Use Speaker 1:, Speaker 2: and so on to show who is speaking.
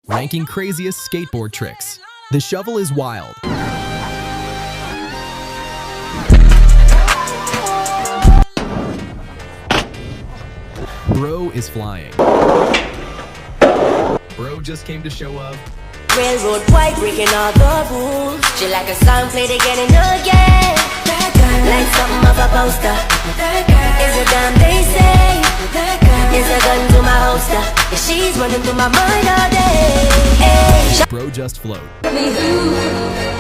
Speaker 1: ranking craziest skateboard tricks. The shovel is wild. Bro is flying. Bro just came to show up.
Speaker 2: Railroad white breaking all the rules. She like a song played again and again. That girl, like something of a poster. That girl is a gun, they say. That girl is a gun to my holster. Yeah, she's running through my mind all day. Hey.
Speaker 1: Bro just float.
Speaker 2: Me who?